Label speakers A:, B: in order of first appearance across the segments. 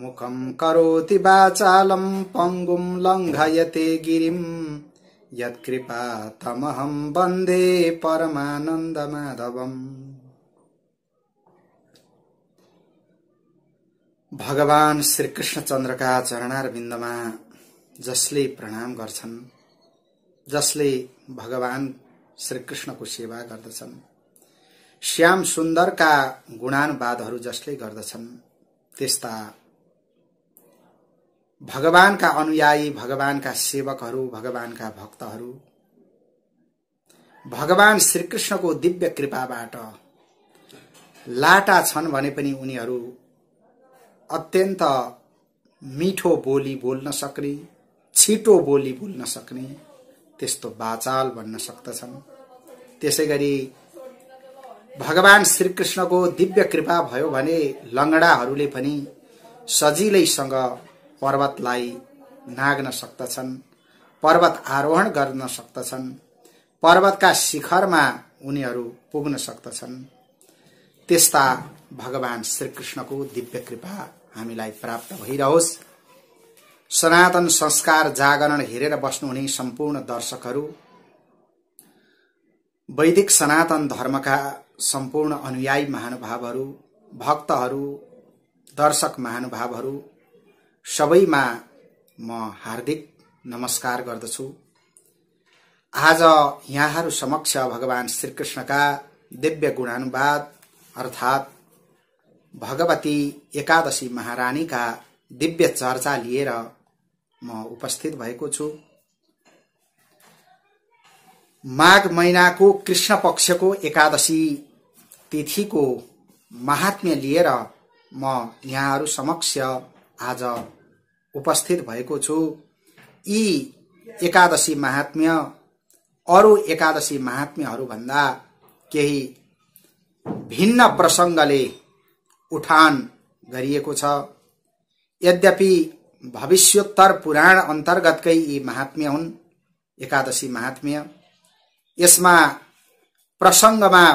A: मुखं करोति वाचालं पंगुं लंघयते गिरिं यत्कृपा तमहं वन्दे परमानन्दमाधवम्। भगवान श्री कृष्णचन्द्रका चरणारविन्दमा जसले प्रणाम गर्छन्, जसले भगवान श्री कृष्णको सेवा गर्दछन्, श्याम सुन्दरका गुणानुवादहरू जसले गर्दछन्, त्यस्ता भगवानका अनुयायी, भगवानका सेवकहरू, भगवानका भक्तहरू भगवान श्री कृष्णको दिव्य कृपाबाट लाटा छन् भने पनि उनीहरू अत्यन्त मिठो बोली बोल्न सक्ने, छिटो बोली बोल्न सक्ने त्यस्तो वाचाल बन्न सक्दछन्। त्यसैगरी भगवान श्री कृष्णको दिव्य कृपा भयो भने लंगडाहरूले पनि सजिलैसँग पर्वतलाई नाग्न सक्दछन्, पर्वत आरोहण गर्न सक्दछन्, पर्वतका शिखरमा उनीहरू पुग्न सक्दछन्। त्यस्ता भगवान श्री कृष्णको दिव्य कृपा हामीलाई प्राप्त भइरहोस्। सनातन संस्कार जागरण हेरेर बस्नुहुने सम्पूर्ण दर्शकहरू, वैदिक सनातन धर्मका सम्पूर्ण अनुयायी महानुभावहरू, भक्तहरू, दर्शक महानुभावहरू सबैमा म हार्दिक नमस्कार गर्दछु। आज यहाँहरू समक्ष भगवान श्री कृष्णका दिव्य गुणानुवाद अर्थात भगवती एकादशी महारानीका दिव्य चर्चा लिएर म उपस्थित भएको छु। माघ महिनाको कृष्ण पक्षको एकादशी तिथिको महात्म्य लिएर म यहाँहरू समक्ष आज उपस्थित भएको छु। यी एकादशी महात्म्य अरु एकादशी महात्म्यहरू भन्दा केही भिन्न प्रसंगले उठान गरिएको छ। यद्यपि भविष्योत्तर पुराण अन्तर्गतकै यी महात्म्य हुन्, एकादशी महात्म्य। यसमा प्रसंगमा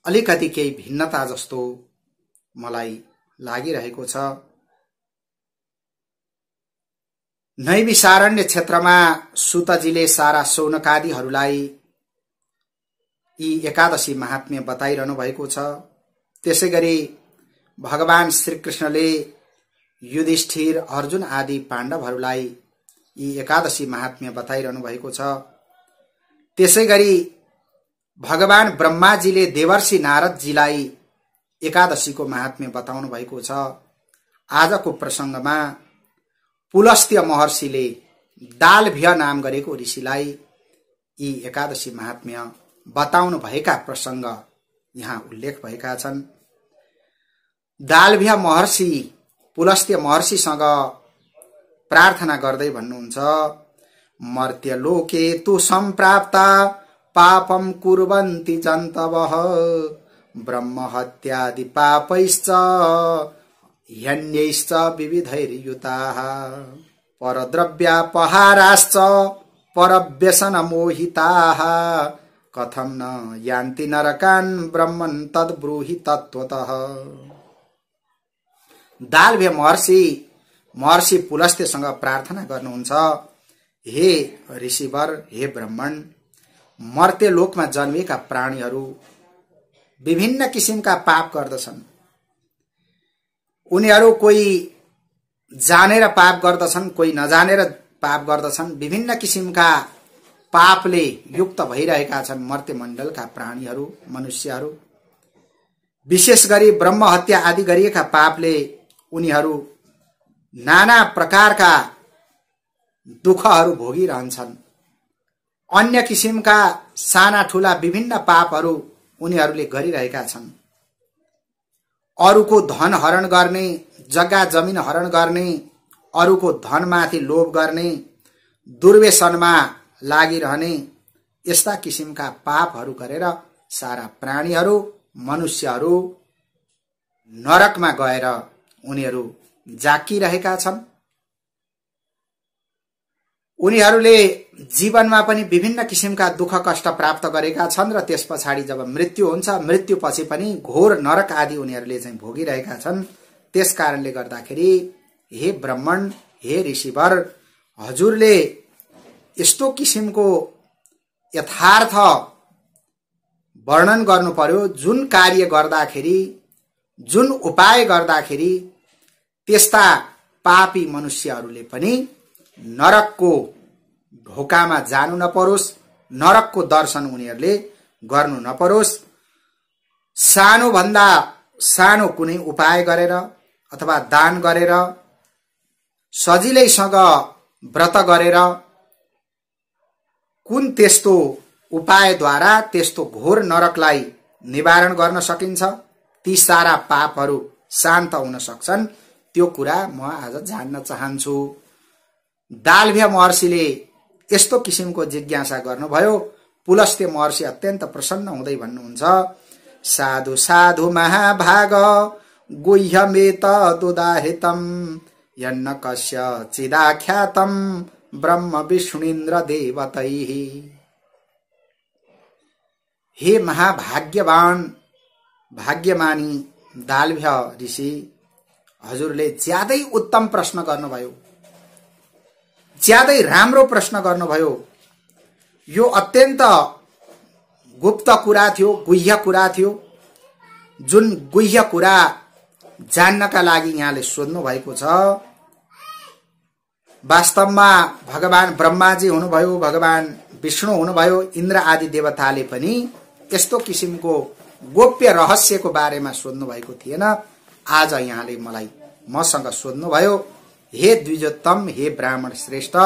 A: अलिकति केही भिन्नता जस्तो मलाई लागिरहेको छ। नैमिषारण्य क्षेत्रमा सुतजीले सारा शौनकादिहरूलाई यी एकादशी महात्म्य बताइरहनु भएको छ। त्यसैगरी भगवान श्री कृष्णले युधिष्ठिर, अर्जुन आदि पाण्डवहरूलाई यी एकादशी महात्म्य बताइरहनु भएको छ। त्यसैगरी भगवान ब्रह्माजीले देवर्षि नारदजीलाई एकादशीको महात्म्य बताउनु भएको छ। आजको प्रसंगमा पुलस्त्य महर्षिले दालभ्य नाम गरेको ऋषिलाई यी एकादशी महात्म्य बताउनु भएका प्रसंग यहाँ उल्लेख भएका छन्। दालभ्य महर्षि पुलस्त्य महर्षिसँग प्रार्थना गर्दै भन्नुहुन्छ, मर्त्य लोके तु सम्प्राप्ता पापम कुर्वन्ति जन्तवः ब्रह्म हत्यादि पापैश्च ह्यन्यैश्च विविधैर्युताः परद्रव्यापहाराश्च परव्यसन मोहिताः कथं न यान्ति नरकान् ब्रह्मन् तद्ब्रूहि तत्त्वतः। दालभ्य महर्षि पुलस्त्यसँग प्रार्थना गर्नुहुन्छ, हे ऋषिवर, हे ब्राह्मण, मर्त्य लोकमा जन्मेका प्राणीहरू विभिन्न किसिमका पाप गर्दछन्। उनीहरू कोही जानेर पाप गर्दछन्, कोही नजानेर पाप गर्दछन्। विभिन्न किसिमका पापले युक्त भइरहेका छन् मर्त्य मण्डलका प्राणीहरू, मनुष्यहरू। विशेष गरी ब्रह्म हत्या आदि गरिएका पापले उनीहरू नाना प्रकारका दुःखहरू भोगिरहन्छन्। अन्य किसिमका साना ठूला विभिन्न पापहरू उनीहरूले गरिरहेका छन्। अरूको धन हरण गर्ने, जग्गा जमिन हरण गर्ने, अरूको धनमाथि लोभ गर्ने, दुर्व्यसनमा लागिरहने, यस्ता किसिमका पापहरू गरेर सारा प्राणीहरू, मनुष्यहरू नरकमा गएर उनीहरू जाकिरहेका छन्। उनीहरूले जीवनमा पनि विभिन्न किसिमका दुःख कष्ट प्राप्त गरेका छन् र त्यसपछि जब मृत्यु हुन्छ, मृत्युपछि पनि घोर नरक आदि उनीहरूले चाहिँ भोगिरहेका छन्। त्यसकारणले गर्दाखेरि हे ब्राह्मण, हे ऋषिवर, हजुरले यस्तो किसिमको यथार्थ वर्णन गर्नु पर्यो जुन कार्य गर्दाखेरि, जुन उपाय गर्दाखेरि त्यस्ता पापी मनुष्यहरूले पनि नरकको ढोकामा जानु नपरोस्, नरकको दर्शन उनीहरूले गर्नु नपरोस्। सानो भन्दा सानो कुनै उपाय गरेर अथवा दान गरेर, सजिलैसँग व्रत गरेर, कुन त्यस्तो उपायद्वारा त्यस्तो घोर नरकलाई निवारण गर्न सकिन्छ, ती सारा पापहरू शान्त हुन सक्छन्, त्यो कुरा म आज जान्न चाहन्छु। दालभ्य महर्षिले यस्तो किसिमको जिज्ञासा गर्नुभयो। पुलस्त्य महर्षि अत्यन्त प्रसन्न हुँदै भन्नुहुन्छ, साधु साधु महाभाग गुह्यमेत दुदाहितम यन्न कस्य चिदाख्यातम ब्रह्म विष्णुन्द्र देवतैः। हे महाभाग्यवान, भाग्यमानी दालभ्य ऋषि, हजुरले ज्यादै उत्तम प्रश्न गर्नुभयो, ज्यादै राम्रो प्रश्न गर्नुभयो। यो अत्यन्त गुप्त कुरा थियो, गुह्य कुरा थियो। जुन गुह्य कुरा जान्नका लागि यहाँले सोध्नु भएको छ, वास्तवमा भगवान ब्रह्माजी हुनुभयो, भगवान विष्णु हुनुभयो, इन्द्र आदि देवताले पनि यस्तो किसिमको गोप्य रहस्यको बारेमा सोध्नु भएको थिएन। आज यहाँले मलाई मसँग सोध्नु भयो। हे द्विजोत्तम, हे ब्राह्मण श्रेष्ठ,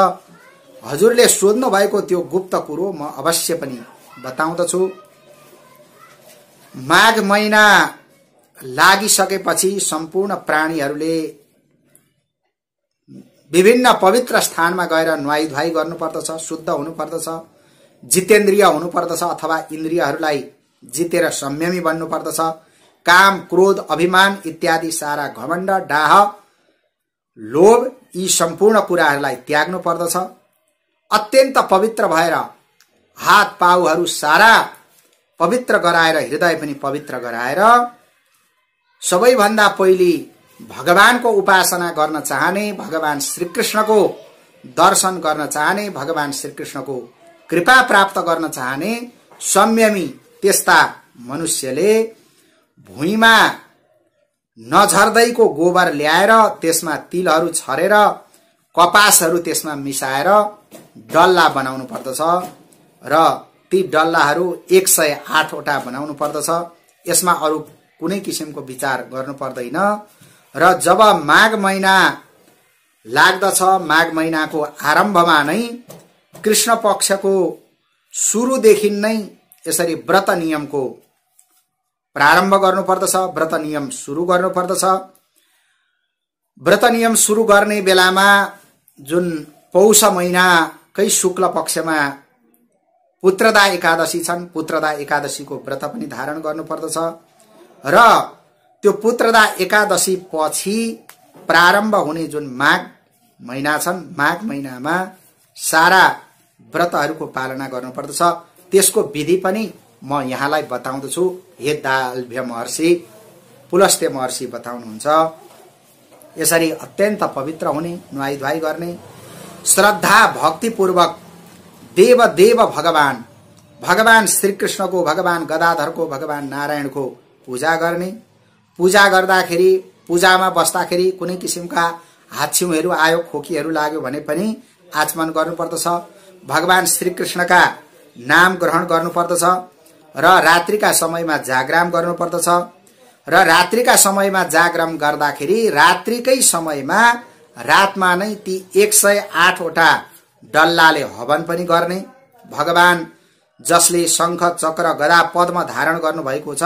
A: हजुरले सोध्नु भएको त्यो गुप्त कुरो म अवश्य पनि बताउँदछु। माघ महिना लागिसकेपछि सम्पूर्ण प्राणीहरूले विभिन्न पवित्र स्थानमा गएर नुहाई धुवाई गर्नुपर्दछ, शुद्ध हुनुपर्दछ, जितेन्द्रिय हुनुपर्दछ अथवा इन्द्रियहरूलाई जितेर संयमी बन्नुपर्दछ। काम, क्रोध, अभिमान इत्यादि सारा घमण्ड, डाह, लोभ यी सम्पूर्ण कुराहरूलाई त्याग्नु पर्दछ। अत्यन्त पवित्र भएर हात पाउहरू सारा पवित्र गराएर, हृदय पनि पवित्र गराएर, सबैभन्दा पहिले भगवानको उपासना गर्न चाहने, भगवान श्रीकृष्णको दर्शन गर्न चाहने, भगवान श्रीकृष्णको कृपा प्राप्त गर्न चाहने संयमी त्यस्ता मनुष्यले भुइँमा नझर्दैको गोबर ल्याएर त्यसमा तिलहरू छरेर, कपासहरू त्यसमा मिसाएर डल्ला बनाउनु पर्दछ र ती डल्लाहरू 108 वटा बनाउनु पर्दछ। यसमा अरू कुनै किसिमको विचार गर्नु पर्दैन। र जब माघ महिना लाग्दछ, माघ महिनाको आरम्भमा नै कृष्ण पक्षको सुरुदेखि नै यसरी व्रत नियमको प्रारम्भ गर्नुपर्दछ, व्रत नियम सुरु गर्नुपर्दछ। व्रत नियम सुरु गर्ने बेलामा जुन पौष महिनाकै शुक्ल पक्षमा पुत्रदा एकादशी छन्, पुत्रदा एकादशीको व्रत पनि धारण गर्नुपर्दछ। र त्यो पुत्रदा एकादशी पछि प्रारम्भ हुने जुन माघ महिना छन्, माघ महिनामा सारा व्रतहरूको पालना गर्नुपर्दछ। त्यसको विधि पनि म यहाँलाई बताउँदछु। हे दालभ्य महर्षि, पुलस्त्य महर्षि बताउनुहुन्छ, यसरी अत्यन्त पवित्र हुने, नुहाई धुवाई गर्ने, श्रद्धा भक्तिपूर्वक देव देव भगवान, भगवान श्रीकृष्णको, भगवान गदाधरको, भगवान नारायणको पूजा गर्ने। पूजा गर्दाखेरि, पूजामा बस्दाखेरि कुनै किसिमका हाच्छिउहरू आयो, खोकीहरू लाग्यो भने पनि आचमन गर्नुपर्दछ। भगवान श्रीकृष्णका नाम ग्रहण गर्नुपर्दछ र रात्रिका समयमा जागराम गर्नुपर्दछ। र रात्रिका समयमा जागराम गर्दाखेरि रात्रिकै समयमा रातमा नै ती 108 वटा डल्लाले हवन पनि गर्ने। भगवान जसले शंख, चक्र, गदा, पद्म धारण गर्नुभएको छ,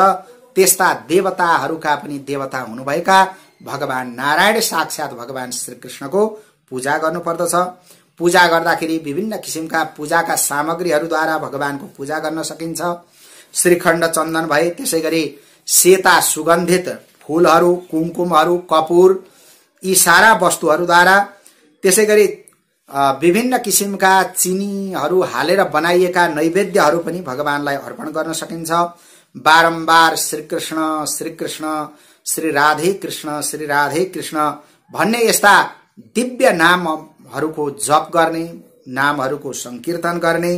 A: त्यस्ता देवताहरूका पनि देवता हुनुभएका भगवान नारायण साक्षात भगवान श्रीकृष्णको पूजा गर्नुपर्दछ। पूजा गर्दाखेरि विभिन्न किसिमका पूजाका सामग्रीहरूद्वारा भगवानको पूजा गर्न सकिन्छ। श्रीखण्ड, चन्दन भए, त्यसैगरी सेता सुगन्धित फूलहरू, कुमकुमहरू, कपूर यी सारा वस्तुहरूद्वारा, त्यसैगरी विभिन्न किसिमका चिनीहरू हालेर बनाइएका नैवेद्यहरू पनि भगवानलाई अर्पण गर्न सकिन्छ। बारम्बार श्रीकृष्ण श्रीकृष्ण, श्री राधे कृष्ण, श्री राधे कृष्ण भन्ने यस्ता दिव्य नामहरूको जप गर्ने, नामहरूको संकीर्तन गर्ने,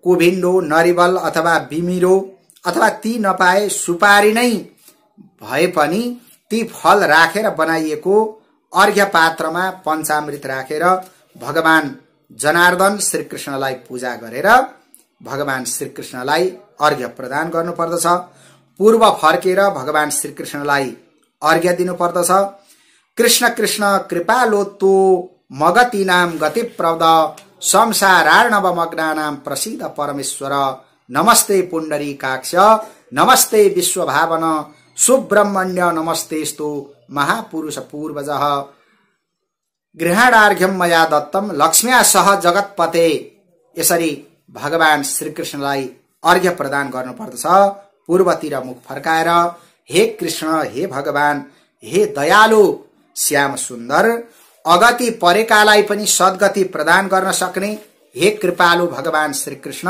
A: कोभिन्डो, नरिवल अथवा बिमिरो अथवा ती नपाए सुपारी नै भए पनि ती फल राखेर बनाइएको अर्घ्य पात्रमा पञ्चामृत राखेर भगवान जनार्दन श्रीकृष्णलाई पूजा गरेर भगवान श्रीकृष्णलाई अर्घ्य प्रदान गर्नुपर्दछ। पूर्व फर्केर भगवान श्रीकृष्णलाई अर्घ्य दिनुपर्दछ। कृष्ण कृष्ण कृपालोत्तो मगतीनाम गतिप्रद संसारार्णवमग्नानाम प्रसीद परमेश्वर नमस्ते पुण्डरीकाक्ष नमस्ते विश्वभावन सुब्रह्मण्य नमस्तेस्तु महापुरुष पूर्वजः गृहाणार्घ्यम मया दत्तम लक्ष्म्या सह जगतपते। यसरी भगवान श्रीकृष्णलाई अर्घ्य प्रदान गर्नुपर्दछ। पूर्वतिर मुख फर्काएर हे कृष्ण, हे भगवान, हे दयालु श्याम सुन्दर, अगति परेकालाई पनि सद्गति प्रदान गर्न सक्ने हे कृपालु भगवान श्रीकृष्ण,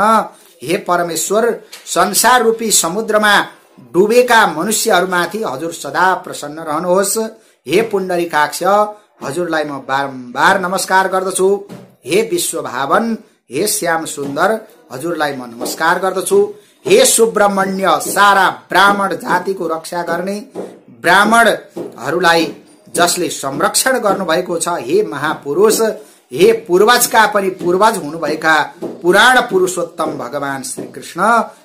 A: हे परमेश्वर, संसार रूपी समुद्रमा डुबेका मनुष्यहरूमाथि हजुर सदा प्रसन्न रहनुहोस्। हे पुण्डरीकाक्ष, हजुरलाई म बारम्बार नमस्कार गर्दछु। हे विश्वभावन, हे श्याम सुन्दर, हजुरलाई म नमस्कार गर्दछु। हे सुब्रह्मण्य, सारा ब्राह्मण जातिको रक्षा गर्ने, ब्राह्मणहरूलाई जसले संरक्षण गर्नुभएको छ, हे महापुरुष, हे पूर्वजका पनि पूर्वज हुनुभएका पुराण पुरुषोत्तम भगवान श्रीकृष्ण,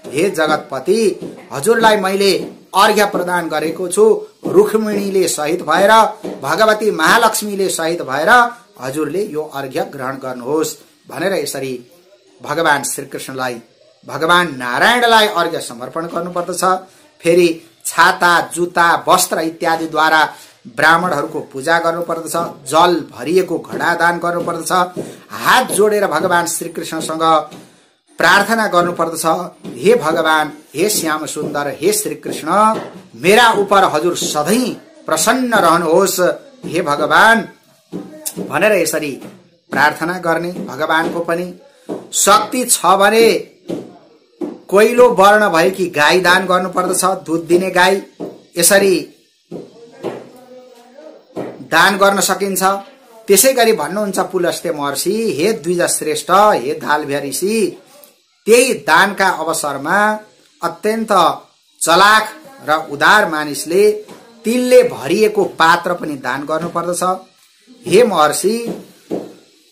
A: हे जगतपति, हजुरलाई मैले अर्घ्य प्रदान गरेको छु। रुक्मिणीले शहीद भएर, भगवती महालक्ष्मीले शहीद भएर हजुरले यो अर्घ्य ग्रहण गर्नुहोस् भनेर यसरी भगवान श्रीकृष्णलाई, भगवान नारायणलाई अर्घ्य समर्पण गर्नुपर्दछ। फेरि छाता, जुत्ता, वस्त्र इत्यादिद्वारा ब्राह्मणहरूको पूजा गर्नुपर्दछ। जल भरिएको घडा दान गर्नुपर्दछ। हात जोडेर भगवान श्रीकृष्णसँग प्रार्थना गर्नुपर्दछ, हे भगवान, हे श्याम सुन्दर, हे श्रीकृष्ण, मेरा उपर हजुर सधैँ प्रसन्न रहनुहोस् हे भगवान भनेर यसरी प्रार्थना गर्ने। भगवानको पनि शक्ति छ भने कोइलो वर्ण भएकी गाई दान गर्नुपर्दछ, दुध दिने गाई, यसरी दान गर्न सकिन्छ। त्यसै गरी भन्नुहुन्छ पुलस्त्य महर्षि, हे द्विज श्रेष्ठ, हे धालभ्या ऋषि, त्यही दानका अवसरमा अत्यन्त चलाक र उदार मानिसले तिलले भरिएको पात्र पनि दान गर्नुपर्दछ। हे महर्षि,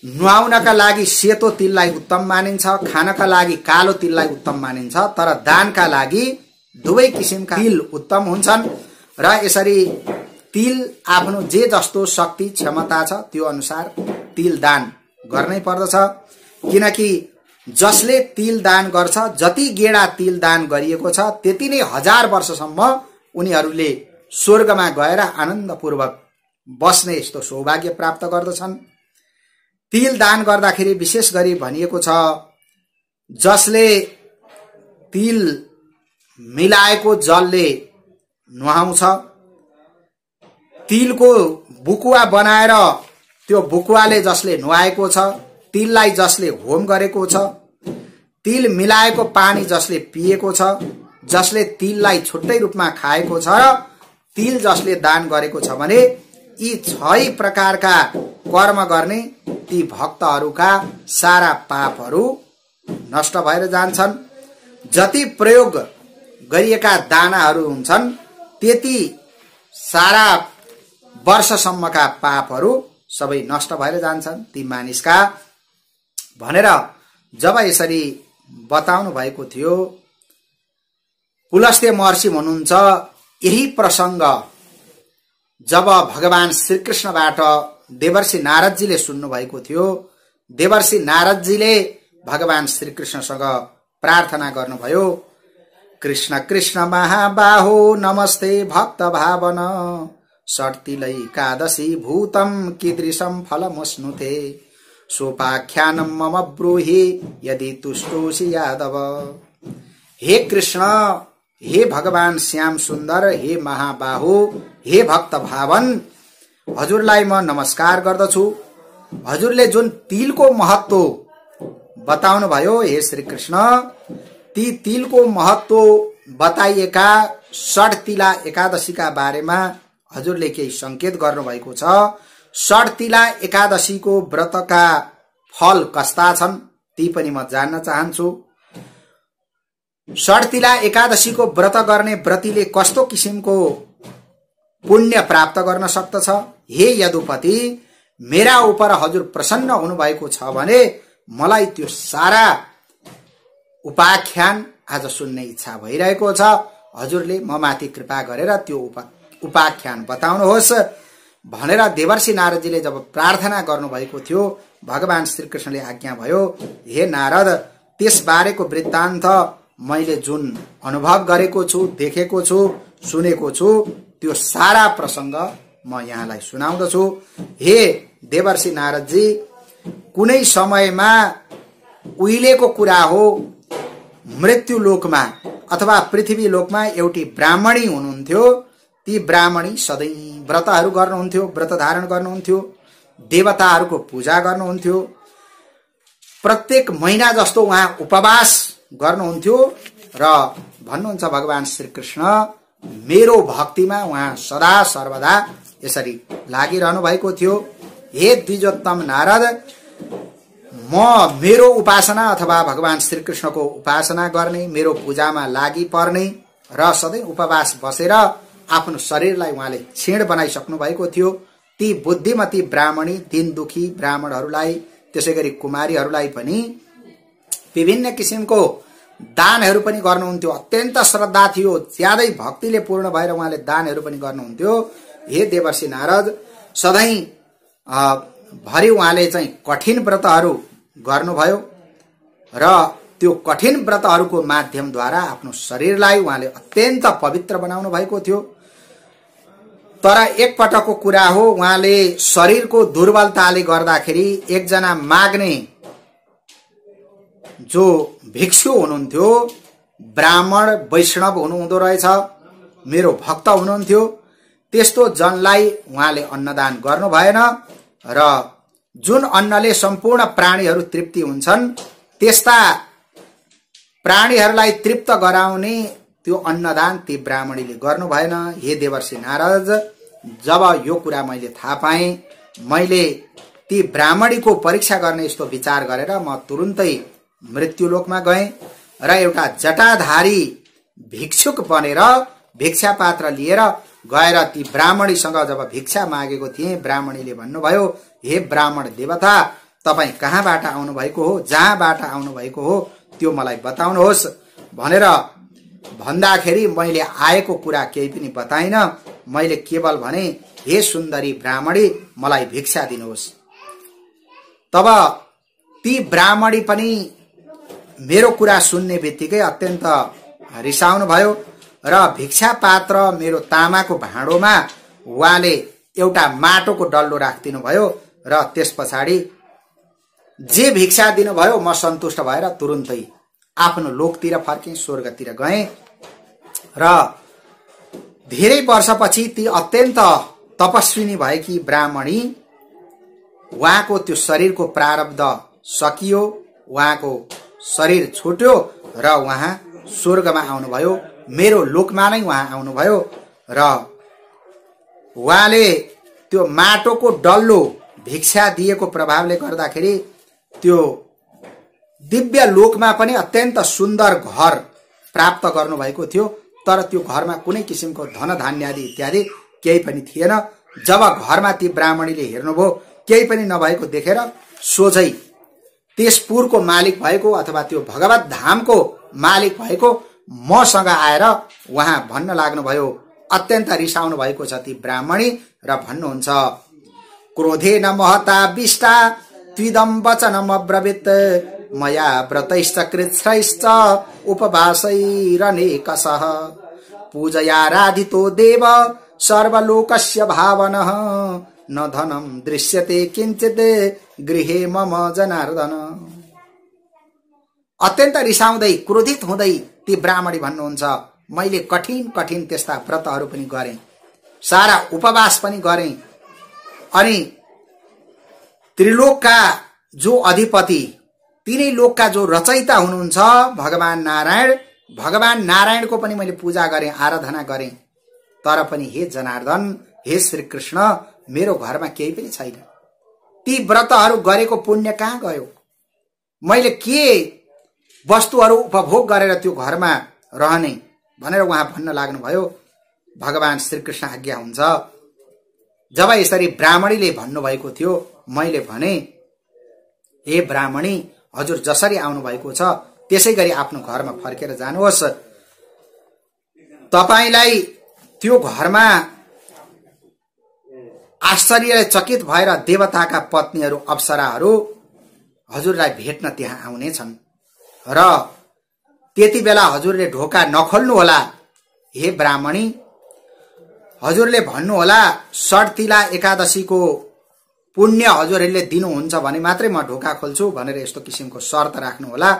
A: नुहाउनका लागि सेतो तिललाई उत्तम मानिन्छ, खानका लागि कालो तिललाई उत्तम मानिन्छ, तर दानका लागि दुवै किसिमका तिल उत्तम हुन्छन्। र यसरी तिल आफ्नो जे जस्तो शक्ति क्षमता छ त्यो अनुसार तिल दान गर्नै पर्दछ। किनकि जसले तिल दान गर्छ, जति गेडा तिल दान गरिएको छ त्यति नै 1000 वर्षसम्म उनीहरूले स्वर्गमा गएर आनन्दपूर्वक बस्ने यस्तो सौभाग्य प्राप्त गर्दछन्। तिल दान गर्दाखेरि विशेष गरी भनिएको छ, जसले तिल मिलाएको जलले नुहाउँछ, तिलको बुकुवा बनाएर त्यो बुकुवाले जसले नुहाएको छ, तिललाई जसले होम गरेको छ, तिल मिलाएको पानी जसले पिएको छ, जसले तिललाई छुट्टै रूपमा खाएको छ र तिल जसले दान गरेको छ भने यी 6 प्रकारका कर्म गर्ने ती भक्तहरूका सारा पापहरू नष्ट भएर जान्छन्। जति प्रयोग गरिएका दानाहरू हुन्छन् त्यति सारा वर्षसम्मका पापहरू सबै नष्ट भएर जान्छन् ती मानिसका भनेर जब यसरी बताउनु भएको थियो। पुलस्त्य महर्षि भन्नुहुन्छ, यही प्रसंग जब भगवान श्रीकृष्णबाट देवर्षि नारदजीले सुन्नु भएको थियो, देवर्षि नारदजीले भगवान श्रीकृष्णसँग प्रार्थना गर्नुभयो, कृष्ण कृष्ण महाबाहो नमस्ते भक्त भावन षट्तिलै एकादशी भूतम कीदृशं फलमश्नुते सोपाख्यानम मम ब्रूहि यदि तुष्टोसि यादव। हे कृष्ण, हे भगवान श्याम सुन्दर, हे महाबाहु, हे भक्त भावन, हजुरलाई म नमस्कार गर्दछु। हजुरले जुन तिलको महत्व बताउनु भयो हे श्री कृष्ण, ती तिलको महत्व बताइएका षट्तिला एकादशीका बारेमा हजुरले केही संकेत गर्नुभएको छ। षड्तिला एकादशीको व्रतका फल कस्ता छन् ती पनि म जान्न चाहन्छु। षड्तिला एकादशीको व्रत गर्ने व्रतीले कस्तो किसिमको पुण्य प्राप्त गर्न सक्दछ? हे यदुपति, मेरा उपर हजुर प्रसन्न हुनुभएको छ भने मलाई त्यो सारा उपाख्यान आज सुन्ने इच्छा भइरहेको छ। हजुरले म माथि कृपा गरेर त्यो उपाख्यान बताउनुहोस् भनेर देवर्षि नारदजीले जब प्रार्थना गर्नुभएको थियो, भगवान श्रीकृष्णले आज्ञा भयो, हे नारद, त्यस बारेको वृत्तान्त मैले जुन अनुभव गरेको छु, देखेको छु, सुनेको छु, त्यो सारा प्रसंग म यहाँलाई सुनाउँदछु। हे देवर्षि नारदजी, कुनै समयमा उहिलेको कुरा हो, मृत्यु लोकमा अथवा पृथ्वी लोकमा एउटी ब्राह्मणी हुनुहुन्थ्यो। ती ब्राह्मणी सधैँ व्रतहरू गर्नुहुन्थ्यो, व्रत धारण गर्नुहुन्थ्यो, देवताहरूको पूजा गर्नुहुन्थ्यो, प्रत्येक महिना जस्तो उहाँ उपवास गर्नुहुन्थ्यो र भन्नुहुन्छ भगवान श्रीकृष्ण मेरो भक्तिमा उहाँ सदा सर्वदा यसरी लागिरहनु भएको थियो। हे द्विजोत्तम नारद, म मेरो उपासना अथवा भगवान श्रीकृष्णको उपासना गर्ने, मेरो पूजामा लागि पर्ने र सधैँ उपवास बसेर आफ्नो शरीरलाई उहाँले क्षीण बनाइसक्नु भएको थियो। ती बुद्धिमती ब्राह्मणी, दिन दुखी ब्राह्मणहरूलाई, त्यसैगरी कुमारीहरूलाई पनि विभिन्न किसिमको दानहरू पनि गर्नुहुन्थ्यो। अत्यन्त श्रद्धा थियो, ज्यादै भक्तिले पूर्ण भएर उहाँले दानहरू पनि गर्नुहुन्थ्यो। हे देवर्षि नारद, सधैँ भरि उहाँले चाहिँ कठिन व्रतहरू गर्नुभयो र त्यो कठिन व्रतहरूको माध्यमद्वारा आफ्नो शरीरलाई उहाँले अत्यन्त पवित्र बनाउनु भएको थियो। तर एक पटकको कुरा हो, उहाँले शरीरको दुर्बलताले गर्दाखेरि एकजना माग्ने जो भिक्षु हुनुहुन्थ्यो, ब्राह्मण वैष्णव हुनुहुँदो रहेछ, मेरो भक्त हुनुहुन्थ्यो, त्यस्तो जनलाई उहाँले अन्नदान गर्नु भएन र जुन अन्नले सम्पूर्ण प्राणीहरू तृप्ति हुन्छन् त्यस्ता प्राणीहरूलाई तृप्त गराउने त्यो अन्नदान ती ब्राह्मणीले गर्नु भएन। हे देवर्षि नारद, जब यो कुरा मैले थाहा पाएँ, मैले ती ब्राह्मणीको परीक्षा गर्ने यस्तो विचार गरेर म तुरुन्तै मृत्युलोकमा गएँ र एउटा जटाधारी भिक्षुक बनेर भिक्षा पात्र लिएर गएर ती ब्राह्मणीसँग जब भिक्षा मागेको थिएँ, ब्राह्मणीले भन्नुभयो, हे ब्राह्मण देवता, तपाईँ कहाँबाट आउनु भएको हो, जहाँबाट आउनु भएको हो त्यो मलाई बताउनुहोस् भनेर भन्दाखेरि मैले आएको कुरा केही पनि बताइन। मैले केवल भने, हे सुन्दरी ब्राह्मणी, मलाई भिक्षा दिनुहोस्। तब ती ब्राह्मणी पनि मेरो कुरा सुन्ने बित्तिकै अत्यन्त रिसाउनु भयो र भिक्षा पात्र मेरो तामाको भाँडोमा उहाँले एउटा माटोको डल्लो राखिदिनु भयो र त्यस पछाडि जे भिक्षा दिनुभयो म सन्तुष्ट भएर तुरुन्तै आफ्नो लोकतिर फर्केँ, स्वर्गतिर गएँ र धेरै वर्षपछि ती अत्यन्त तपस्विनी भएकी ब्राह्मणी, उहाँको त्यो शरीरको प्रारब्ध सकियो, उहाँको शरीर छुट्यो र उहाँ स्वर्गमा आउनुभयो, मेरो लोकमा नै उहाँ आउनुभयो र उहाँले त्यो माटोको डल्लो भिक्षा दिएको प्रभावले गर्दाखेरि त्यो दिव्य लोकमा पनि अत्यन्त सुन्दर घर प्राप्त गर्नुभएको थियो। तर त्यो घरमा कुनै किसिमको धन धान्य आदि इत्यादि केही पनि थिएन। जब घरमा ती ब्राह्मणीले हेर्नुभयो केही पनि नभएको देखेर सोझै तेजपुरको मालिक भएको अथवा त्यो भगवत धामको मालिक भएको मसँग आएर उहाँ भन्न लाग्नुभयो, अत्यन्त रिसाउनु भएको छ ती ब्राह्मणी र भन्नुहुन्छ, क्रोधेन महता विष्टा त्विदं वचनमब्रवीत् मया व्रतैश्च कृच्छ्रैश्च उपवासैरनेकशः पूजयाराधितो देव सर्वलोकस्य भावनः न धनं दृश्यते किञ्चित् गृहे मम जनार्दन। अत्यन्त रिसाउँदै क्रोधित हुँदै ती ब्राह्मणी भन्नुहुन्छ, मैले कठिन कठिन त्यस्ता व्रतहरू पनि गरेँ, सारा उपवास पनि गरेँ, अनि त्रिलोकका जो अधिपति, तीनै लोकका जो रचयिता हुनुहुन्छ भगवान नारायणको पनि मैले पूजा गरेँ, आराधना गरेँ, तर पनि हे जनार्दन हे श्री कृष्ण मेरो घरमा केही पनि छैन, ती व्रतहरू गरेको पुण्य कहाँ गयो, मैले के वस्तुहरू उपभोग गरेर त्यो घरमा रहने भनेर उहाँ भन्न लाग्नुभयो। भगवान श्रीकृष्ण आज्ञा हुन्छ। जब यसरी ब्राह्मणीले भन्नुभएको थियो, मैले भने हे ब्राह्मणी, हजुर जसरी आउनु भएको छ त्यसै गरी आफ्नो घरमा फर्केर जानुहोस्। तपाईलाई त्यो घरमा आश्चर्यचकित भएर देवताका पत्नीहरू अप्सराहरू हजुरलाई भेट्न त्यहाँ आउने छन् र त्यति बेला हजुरले ढोका नखोल्नु होला। हे ब्राह्मणी, हजुरले भन्नुहोला षट्तिला एकादशीको पुण्य हजुरहरूले दिनुहुन्छ भने मात्रै म ढोका खोल्छु भनेर यस्तो किसिमको शर्त राख्नु होला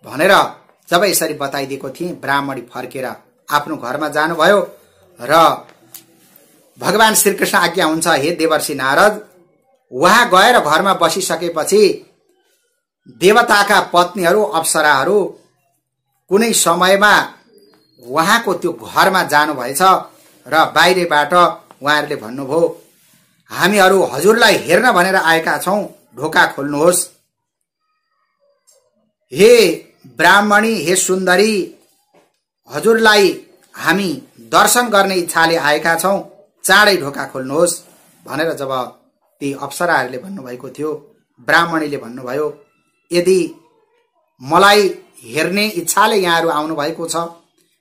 A: भनेर जब यसरी बताइदिएको थिएँ, ब्राह्मणी फर्केर आफ्नो घरमा जानुभयो र भगवान श्रीकृष्ण आज्ञा हुन्छ, हे देवर्षि नारद, वहाँ गएर घरमा बसिसकेपछि देवताका पत्नीहरू अप्सराहरू कुनै समयमा उहाँको त्यो घरमा जानुभएछ र बाहिरबाट उहाँहरूले भन्नुभयो, हामीहरू हजुरलाई हेर्न भनेर आएका छौं, ढोका खोल्नुहोस्। हे ब्राह्मणी, हे सुन्दरी, हजुरलाई हामी दर्शन गर्ने इच्छाले आएका छौं, चाँडै ढोका खोल्नुहोस् भनेर जब ती अप्सराहरूले भन्नुभएको थियो, ब्राह्मणीले भन्नुभयो, यदि मलाई हेर्ने इच्छाले यहाँहरू आउनु भएको छ,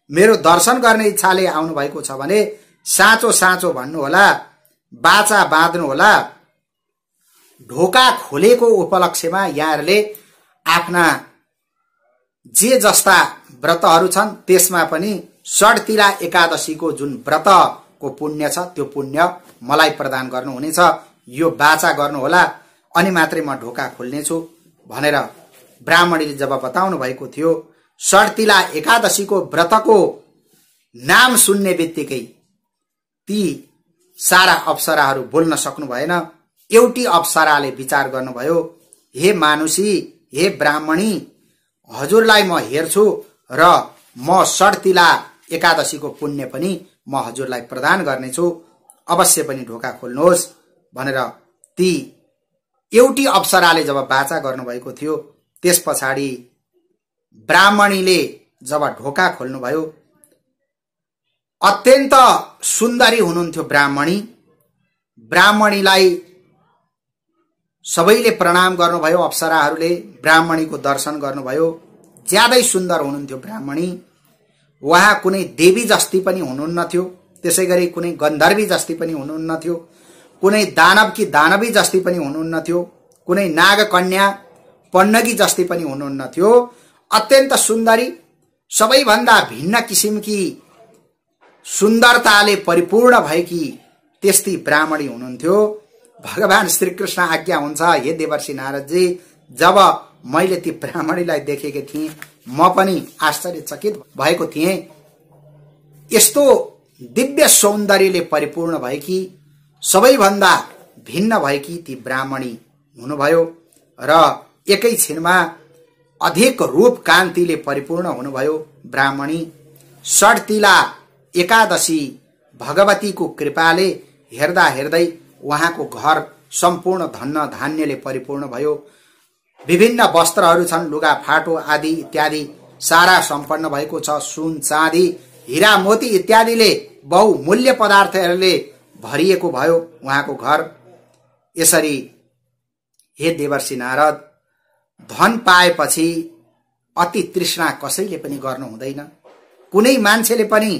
A: मेरो दर्शन गर्ने इच्छाले आउनु भएको छ भने साँचो साँचो भन्नुहोला, बाचा बाँध्नु होला। ढोका खोलेको उपलक्ष्यमा यहाँहरूले आफ्ना जे जस्ता व्रतहरू छन् त्यसमा पनि षट्तिला एकादशीको जुन व्रतको पुण्य छ त्यो पुण्य मलाई प्रदान गर्नुहुनेछ, यो बाचा गर्नुहोला अनि मात्रै म ढोका खोल्नेछु भनेर ब्राह्मणीले जब बताउनु भएको थियो। षट्तिला एकादशीको व्रतको नाम सुन्ने बित्तिकै ती सारा अप्सराहरू बोल्न सक्नु भएन। एउटी अप्सराले विचार गर्नुभयो, हे मानुषी, हे ब्राह्मणी, हजुरलाई म हेर्छु र म षट्तिला एकादशीको पुण्य पनि म हजुरलाई प्रदान गर्नेछु, अवश्य पनि ढोका खोल्नुहोस् भनेर ती एउटी अप्सराले जब बाचा गर्नुभएको थियो, त्यस पछाडि ब्राह्मणीले जब ढोका खोल्नुभयो, अत्यन्त सुन्दरी हुनुहुन्थ्यो ब्राह्मणी। ब्राह्मणीलाई सबैले प्रणाम गर्नुभयो, अप्सराहरूले ब्राह्मणीको दर्शन गर्नुभयो। ज्यादै सुन्दर हुनुहुन्थ्यो ब्राह्मणी। उहाँ कुनै देवी जस्ती पनि हुनुहुन्नथ्यो, त्यसैगरी कुनै गन्धर्वी जस्ती पनि हुनुहुन्नथ्यो, कुनै दानवकी दानवी जस्ती पनि हुनुहुन्नथ्यो, कुनै नागकन्या पन्नगी जस्ती पनि हुनुहुन्नथ्यो। अत्यन्त सुन्दरी, सबैभन्दा भिन्न किसिमकी सुन्दरताले परिपूर्ण भएकी त्यस्ती ब्राह्मणी हुनुहुन्थ्यो। भगवान श्रीकृष्ण आज्ञा हुन्छ, हे देवर्षि नारदजी, जब मैले ती ब्राह्मणीलाई देखेकी थिएँ म पनि आश्चर्यचकित भएको थिएँ। यस्तो दिव्य सौन्दर्यले परिपूर्ण भएकी, सबैभन्दा भिन्न भएकी ती ब्राह्मणी हुनुभयो र एकैछिनमा अधिक रूप कान्तिले परिपूर्ण हुनुभयो ब्राह्मणी। षट्तिला एकादशी भगवतीको कृपाले हेर्दा हेर्दै उहाँको घर सम्पूर्ण धन धान्यले परिपूर्ण भयो। विभिन्न वस्त्रहरू छन्, लुगा फाटो आदि इत्यादि सारा सम्पन्न भएको छ। सुन चाँदी हीरा मोती इत्यादिले बहुमूल्य पदार्थहरूले भरिएको भयो उहाँको घर। यसरी हे देवर्षि नारद, धन पाएपछि अति तृष्णा कसैले पनि गर्नु हुँदैन, कुनै मान्छेले पनि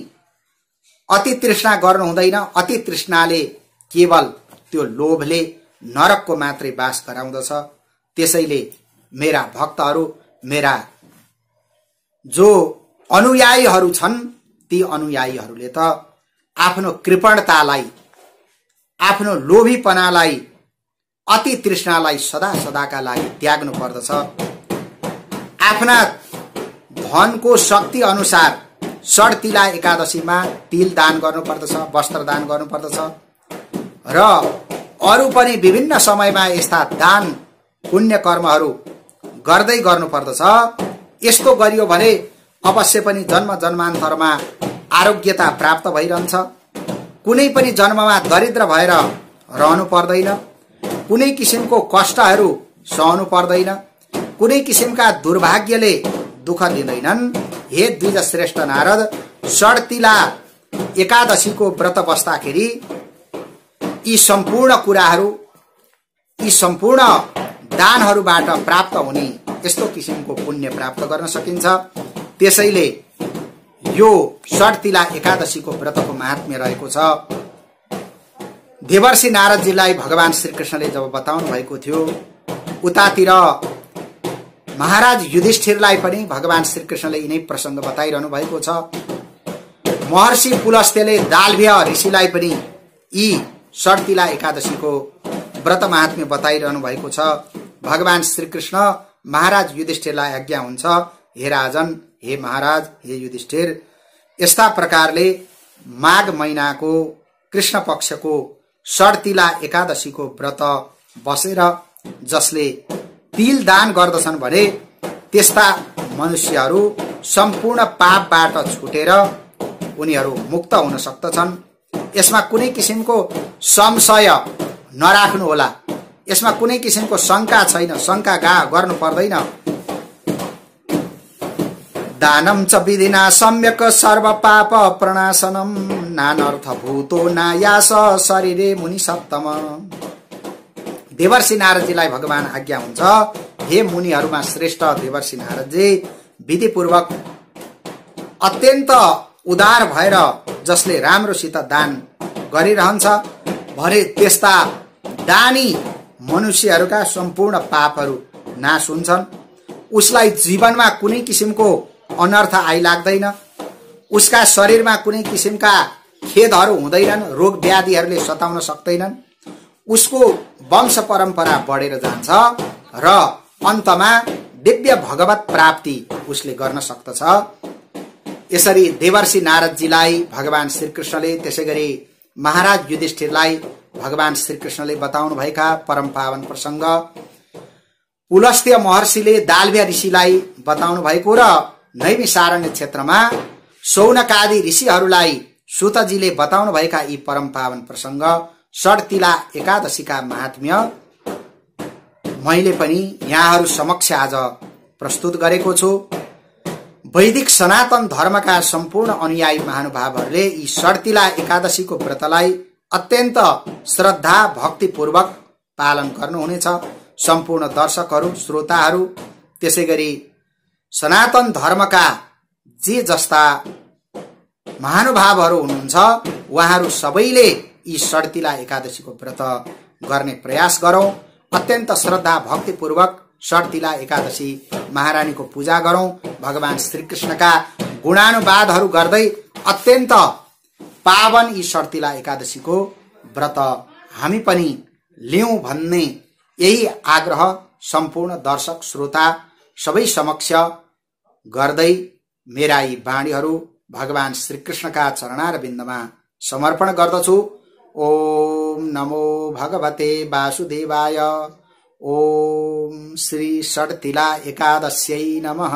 A: अति तृष्णा गर्नु हुँदैन। अति तृष्णाले केवल त्यो लोभले नरकको मात्रै बास गराउँदछ। त्यसैले मेरा भक्तहरू, मेरा जो अनुयायीहरू छन्, ती अनुयायीहरूले त आफ्नो कृपणतालाई, आफ्नो लोभीपनालाई, अति तृष्णालाई सदा सदाका लागि त्याग्नु पर्दछ। आफ्ना धनको शक्ति अनुसार षट्तिला एकादशीमा तिल दान गर्नुपर्दछ, वस्त्र दान गर्नुपर्दछ र अरू पनि विभिन्न समयमा यस्ता दान पुण्य कर्महरू गर्दै गर्नुपर्दछ। यस्तो गरियो भने अवश्य पनि जन्म जन्मान्तरमा आरोग्यता प्राप्त भइरहन्छ। कुनै पनि जन्ममा दरिद्र भएर रहनु पर्दैन, कुनै किसिमको कष्टहरू सहनु पर्दैन, कुनै किसिमका दुर्भाग्यले दुःख दिँदैनन्। हे द्विज श्रेष्ठ नारद, षड्तिला एकादशीको व्रत बस्दाखेरि यी सम्पूर्ण कुराहरू, यी सम्पूर्ण दानहरूबाट प्राप्त हुने यस्तो किसिमको पुण्य प्राप्त गर्न सकिन्छ। त्यसैले यो षड्तिला एकादशीको व्रतको महात्म्य रहेको छ। देवर्षि नारदजीलाई भगवान श्रीकृष्णले जब बताउनु भएको थियो, उतातिर महाराज युधिष्ठिरलाई पनि भगवान श्रीकृष्णले यिनै प्रसंग बताइरहनु भएको छ। महर्षि पुलस्त्यले दालभ्य ऋषिलाई पनि यी षड्तिला एकादशीको व्रत महात्म्य बताइरहनु भएको छ। भगवान श्रीकृष्ण महाराज युधिष्ठिरलाई आज्ञा हुन्छ, हे राजन, हे महाराज, हे युधिष्ठिर, यस्ता प्रकारले माघ महिनाको कृष्ण पक्षको षड्तिला एकादशीको व्रत बसेर जसले तिल दान गर्दछन् भने त्यस्ता मनुष्यहरू सम्पूर्ण पापबाट छुटेर उनीहरू मुक्त हुन सक्दछन्। यसमा कुनै किसिमको संशय नराख्नु होला, यसमा कुनै किसिमको शंका छैन, शंका गर्नु पर्दैन। दानम च विधिना सम्यक सर्व पाप प्रणाशनम नानर्थ भूतो नायास शरीरे मुनि सप्तम। देवर्षि नारदजीलाई भगवान आज्ञा हुन्छ, हे मुनिहरूमा श्रेष्ठ देवर्षि नारदजी, विधिपूर्वक अत्यन्त उदार भएर जसले राम्रोसित दान गरिरहन्छ भने त्यस्ता दानी मनुष्यहरूका सम्पूर्ण पापहरू नाश हुन्छन्। उसलाई जीवनमा कुनै किसिमको अनर्थ आइलाग्दैन, उसका शरीरमा कुनै किसिमका खेदहरू हुँदैनन्, रोग व्याधिहरूले सताउन सक्दैनन्, उसको वंश परम्परा बढेर जान्छ र अन्तमा दिव्य भगवत प्राप्ति उसले गर्न सक्दछ। यसरी देवर्षि नारदजीलाई भगवान श्रीकृष्णले, त्यसैगरी महाराज युधिष्ठिरलाई भगवान श्रीकृष्णले बताउनु भएका परम पावन प्रसंग, पुलस्त्य महर्षिले दालभ्य ऋषिलाई बताउनु भएको र नैमिषारण्य क्षेत्रमा शौनकादि ऋषिहरूलाई सुतजीले बताउनु भएका यी परम पावन प्रसंग षड्तिला एकादशीका महात्म्य मैले पनि यहाँहरू समक्ष आज प्रस्तुत गरेको छु। वैदिक सनातन धर्मका सम्पूर्ण अनुयायी महानुभावहरूले यी षड्तिला एकादशीको व्रतलाई अत्यन्त श्रद्धा भक्तिपूर्वक पालन गर्नुहुनेछ। सम्पूर्ण दर्शकहरू, श्रोताहरू, त्यसैगरी सनातन धर्मका जे जस्ता महानुभावहरू हुनुहुन्छ उहाँहरू सबैले यी षड्तिला एकादशीको व्रत गर्ने प्रयास गरौं। अत्यन्त श्रद्धा भक्तिपूर्वक षड्तिला एकादशी महारानीको पूजा गरौं। भगवान श्रीकृष्णका गुणानुवादहरू गर्दै अत्यन्त पावन यी षड्तिला एकादशीको व्रत हामी पनि लियौं भन्ने यही आग्रह सम्पूर्ण दर्शक श्रोता सबै समक्ष गर्दै मेरा यी वाणीहरू भगवान श्रीकृष्णका चरणारविन्दमा समर्पण गर्दछु। ओम नमो भगवते वासुदेवाय। ओम श्री षड्तिला एकादश्यै नमः।